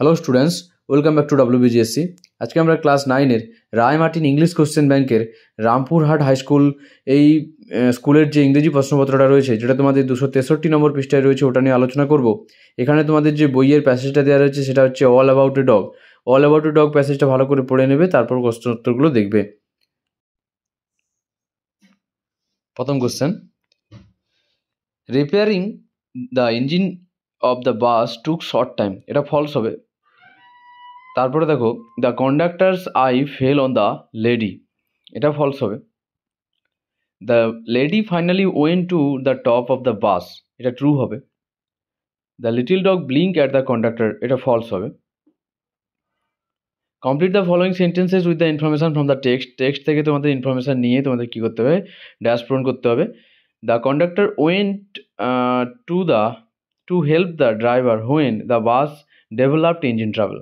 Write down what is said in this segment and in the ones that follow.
Hello students, welcome back to WBGSC। আজকে আমরা class 9-এর রায় Martin English question ব্যাংকের Rampurhat high school এই স্কুলের যে ইংরেজি প্রশ্নপত্রটা রয়েছে, যেটা তোমাদের 263 নম্বর পৃষ্ঠায় রয়েছে, ওটা নিয়ে আলোচনা করব। এখানে তোমাদের যে বইয়ের প্যাসেজটা দেওয়া রয়েছে সেটা হচ্ছে all about a dog. All about a dog প্যাসেজটা ভালো করে পড়ে নেবে, তারপর প্রশ্নোত্তরগুলো দেখবে। প্রথম question, repairing the engine of the bus took short time. এটা ফলস হবে। তারপরে দেখো, the conductor's eye fell on the lady. এটা ফলস হবে। The lady finally went to the top of the bus. এটা ট্রু হবে। The little dog blink at the conductor. এটা false হবে। Complete the following sentences with the information from the text. Text থেকে তোমাদের information নিয়ে তোমাদের কী করতে হবে? ড্যাশ পূরণ করতে হবে। The conductor went to help the driver when the bus developed engine trouble.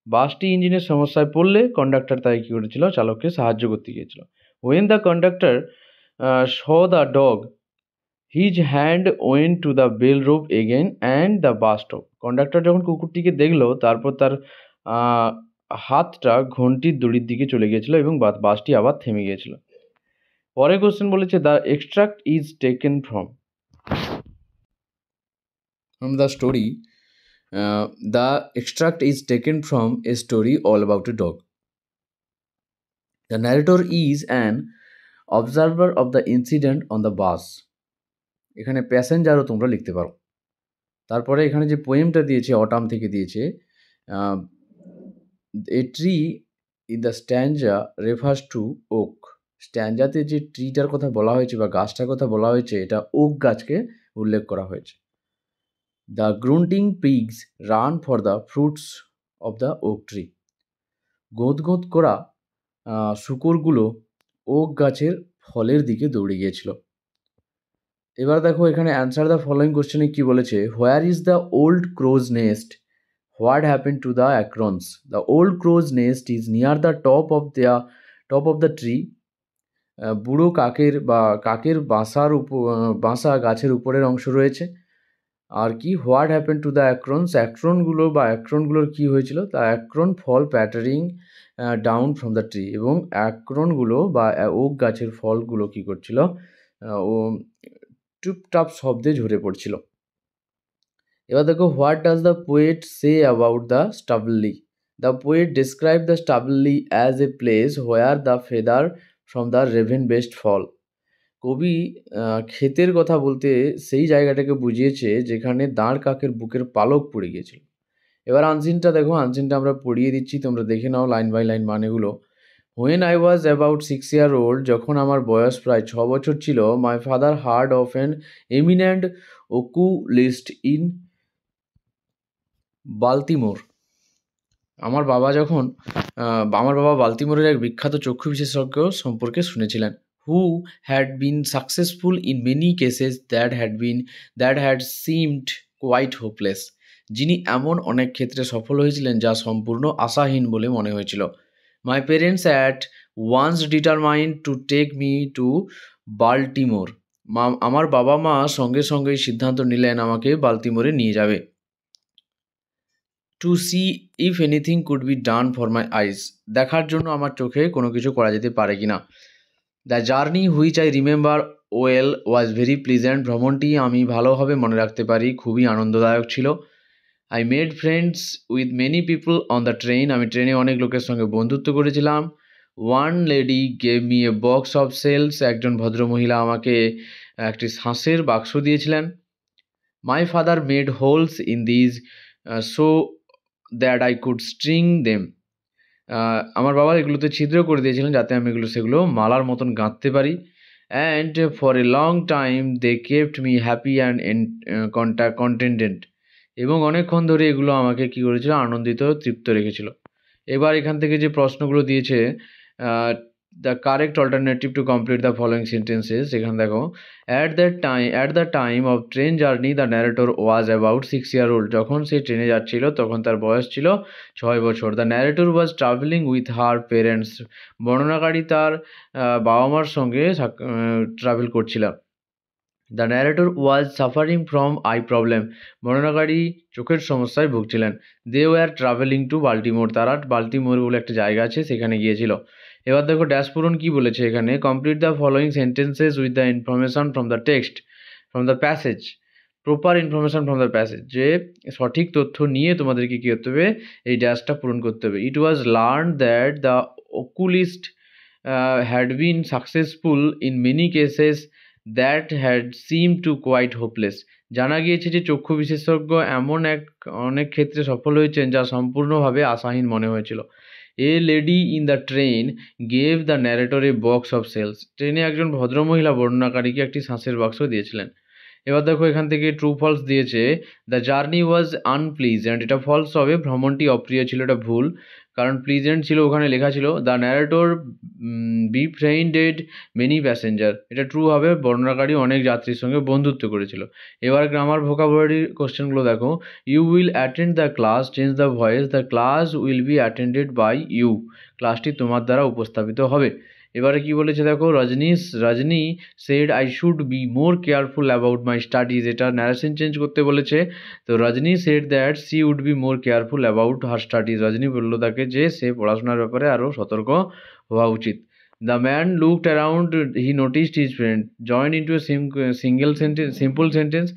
বাসটি ইঞ্জিনের সমস্যায় পড়লে কন্ডাক্টর তাই কী করেছিল? চালককে সাহায্য করতে গিয়েছিল। When the conductor saw the dog his hand went to the bell rope again and the bus stop. Conductor যখন কুকুরটিকে দেখলো, তারপর তার হাতটা ঘন্টির দড়ির দিকে চলে গিয়েছিল এবং বাসটি আবার থেমে গিয়েছিল। পরে কোশ্চেন বলেছে, the extract is taken from the story. The extract is taken from a story all about a dog. The narrator is an observer of the incident on the bus. এখানে প্যাসেঞ্জারও তোমরা লিখতে পারো। তারপরে এখানে যে পোয়েমটা দিয়েছে, অটাম থেকে দিয়েছে, a tree in the stanza refers to oak. স্ট্যাঞ্জাতে যে ট্রিটার কথা বলা হয়েছে বা গাছটার কথা বলা হয়েছে, এটা ওক গাছকে উল্লেখ করা হয়েছে। The grunting pigs ran for the fruits of the oak tree. গোঁত গোঁত করা শূকরগুলো ওক গাছের ফলের দিকে দৌড়ে গিয়েছিল। এবার দেখো, এখানে অ্যান্সার দ্য ফলোয়িং কোশ্চেনে কী বলেছে? Where is the old crow's nest? What happen to the acorns? The old crow's nest is near the top of the tree. বুড়ো কাকের বাসা গাছের উপরের অংশ রয়েছে। আর কি, what happen to the acorns? অ্যাক্রনগুলোর কী হয়েছিল? তা acorn fall pattering down from the tree. এবং অ্যাক্রনগুলো বা ওক গাছের ফলগুলো কী করছিল? ও টুপটাপ শব্দে ঝরে পড়ছিল। এবার দেখো, what does the poet say about the stubbly? The poet describe the stubbly as a place where the feather from the raven best fall. কবি ক্ষেতের কথা বলতে সেই জায়গাটাকে বুঝিয়েছে যেখানে দাঁড় কাকের বুকের পালক পড়ে গিয়েছিল। এবার আনসিনটা দেখো, আনসিনটা আমরা পড়িয়ে দিচ্ছি, তোমরা দেখে নাও লাইন বাই লাইন মানেগুলো। When I was about 6 years old, যখন আমার বয়স প্রায় 6 বছর ছিল, my father heard of an eminent oculist in Baltimore. আমার বাবা বাল্টিমোরের এক বিখ্যাত চক্ষু বিশেষজ্ঞ সম্পর্কে শুনেছিলেন। Who had been successful in many cases that had seemed quite hopeless. যিনি এমন অনেক ক্ষেত্রে সফল হয়েছিলেন যা সম্পূর্ণ আশাহীন বলে মনে হয়েছিল। My parents at once determined to take me to Baltimore. আমার বাবা মা সঙ্গে সঙ্গেই সিদ্ধান্ত নিলেন আমাকে বাল্টিমোরে নিয়ে যাবে। To see if anything could be done for my eyes. দেখার জন্য আমার চোখে কোনো কিছু করা যেতে পারে কি না। The journey which I remember well was very pleasant. ভ্রমণটি আমি ভালোভাবে মনে রাখতে পারি, খুবই আনন্দদায়ক ছিল। I made friends with many people on the train. আমি ট্রেনে অনেক লোকের সঙ্গে বন্ধুত্ব করেছিলাম। One lady gave me a box of shells. একজন ভদ্রমহিলা আমাকে একটি শাঁসের বাক্স দিয়েছিলেন। My father made holes in these so that I could string them. আমার বাবা এগুলোতে ছিদ্র করে দিয়েছিলেন যাতে আমি সেগুলো মালার মতন গাঁথতে পারি। And for a long time they kept me happy and contented. এবং অনেকক্ষণ ধরে এগুলো আমাকে কী করেছিল? আনন্দিত, তৃপ্ত রেখেছিল। এবার এখান থেকে যে প্রশ্নগুলো দিয়েছে, the correct alternative to complete the following sentences, এখানে দেখো, at the time of train journey the narrator was about 6 years old। যখন সে ট্রেনে যাচ্ছিল তখন তার বয়স ছিল 6 বছর। The narrator was travelling with her parents. বর্ণনাকারী তার বাবা মার সঙ্গে ট্রাভেল করছিল। The narrator was suffering from eye problem. বর্ণনাকারী চোখের সমস্যায় ভুগছিলেন। They were travelling to Baltimore. তারা বাল্টিমোর বলে একটা জায়গা আছে সেখানে গিয়েছিল। এবার দেখো ড্যাশ পূরণ কী বলেছে এখানে, complete the following sentences with the information from the text from the passage. Proper information from the passage, যে সঠিক তথ্য নিয়ে তোমাদেরকে কী করতে হবে, এই ড্যাশটা পূরণ করতে হবে। It was learn that the oculist had been successful in many cases that had seemed to quite hopeless. জানা গিয়েছে যে চক্ষু বিশেষজ্ঞ অনেক ক্ষেত্রে সফল হয়েছেন যা সম্পূর্ণভাবে আশাহীন মনে হয়েছিল। A lady in the train gave the narrator a box of shells. ট্রেনে একজন ভদ্রমহিলা বর্ণনাকারীকে একটি শ্বাসের বাক্স দিয়েছিলেন। এবার দেখো এখান থেকে ট্রু ফলস দিয়েছে। দ্য জার্নি ওয়াজ আনপ্লিজেন্ট, এটা ফলস হবে, ভ্রমণটি অপ্রিয় ছিল, এটা ভুল, কারণ প্লিজেন্ট ছিল ওখানে লেখা ছিল। দ্য ন্যারেটর বিফ্রেন্ডেড মেনি প্যাসেঞ্জার, এটা ট্রু হবে, বর্ণনাকারী অনেক যাত্রীর সঙ্গে বন্ধুত্ব করেছিল। এবার গ্রামার ভোকাবুলারি কোশ্চেনগুলো দেখো। You will attend the class, change the voice, the class will be attended by you, ক্লাসটি তোমার দ্বারা উপস্থাপিত হবে। এবারে কি বলেছে দেখো, Rajani said I should be more careful about my studies, এটা ন্যারেশন চেঞ্জ করতে বলেছে। তো Rajani said that she would be more careful about her studies, Rajani বললো তাকে যে সে পড়াশোনার ব্যাপারে আরও সতর্ক হওয়া উচিত। The man looked around, he noticed his friend, join into a simple sentence.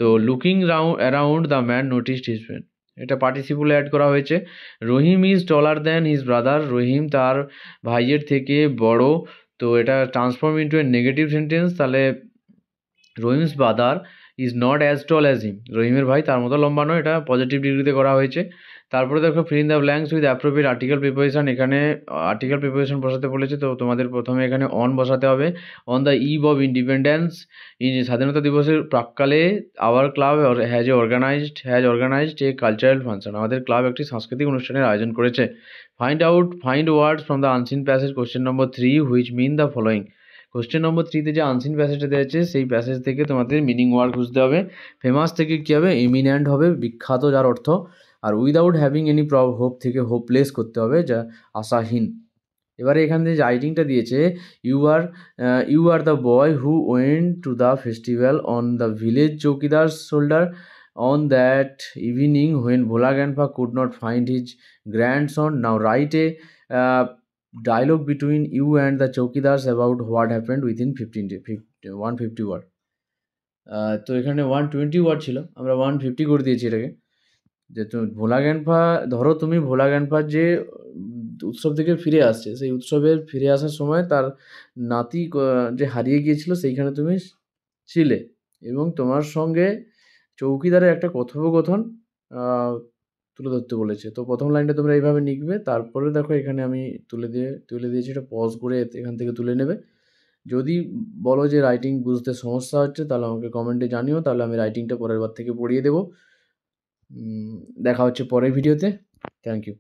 তো looking around the man noticed his friend, এটা পার্টিসিপলে অ্যাড করা হয়েছে। Rahim is taller than his brother, Rahim তার ভাইয়ের থেকে বড়। তো এটা transform into a negative sentence, তাহলে Rahim's brother is not as tall as him, রহিমের ভাই তার মতো লম্বা নয়, এটা পজিটিভ ডিগ্রিতে করা হয়েছে। তারপরে দেখো fill in the blanks with appropriate article preposition, এখানে আর্টিকেল প্রিপোজিশন বসাতে বলেছে, তো তোমাদের প্রথমে এখানে অন বসাতে হবে। On the eve of independence, স্বাধীনতা দিবসের প্রাক্কালে our club has organised a cultural function, আমাদের ক্লাব একটি সাংস্কৃতিক অনুষ্ঠানের আয়োজন করেছে। Find words from the unseen passage, question number 3, which mean the following. Question number 3তে যে আনসিন প্যাসেজটা দেওয়া আছে সেই প্যাসেজ থেকে তোমাদের মিনিং ওয়ার্ড খুঁজতে হবে। ফেমাস থেকে কী হবে, এমিনেন্ট হবে, বিখ্যাত, যার অর্থ। আর উইদাউট হ্যাভিং এনি হোপ থেকে হোপলেস করতে হবে, যা আশাহীন। এবারে এখান থেকে যে রাইটিংটা দিয়েছে, you are the boy who went to the festival on the village chowkidar shoulder on that evening when Bhola grandpa could not find his grandson. Now write a dialogue between you and the chowkidars about what happened within 150 word. তো এখানে 120 word ছিল, আমরা 150 করে দিয়েছি এটাকে। যে তুমি ভোলা grandpa, ধরো তুমি ভোলা গ্র্যান্ডপার যে উৎসব থেকে ফিরে আসছে, সেই উৎসবের ফিরে আসার সময় তার নাতি যে হারিয়ে গিয়েছিল সেইখানে তুমি ছিলে, এবং তোমার সঙ্গে চৌকিদারের একটা কথোপকথন তুলে ধরতে বলেছে। তো প্রথম লাইনটা তোমরা এইভাবে লিখবে, তারপরে দেখো এখানে আমি তুলে দিয়েছি, এটা পজ করে এখান থেকে তুলে নেবে। যদি বলো যে রাইটিং বুঝতে সমস্যা হচ্ছে তাহলে আমাকে কমেন্টে জানিও, তাহলে আমি রাইটিংটা পরের বার থেকে পড়িয়ে দেবো। দেখা হচ্ছে পরের ভিডিওতে। Thank you.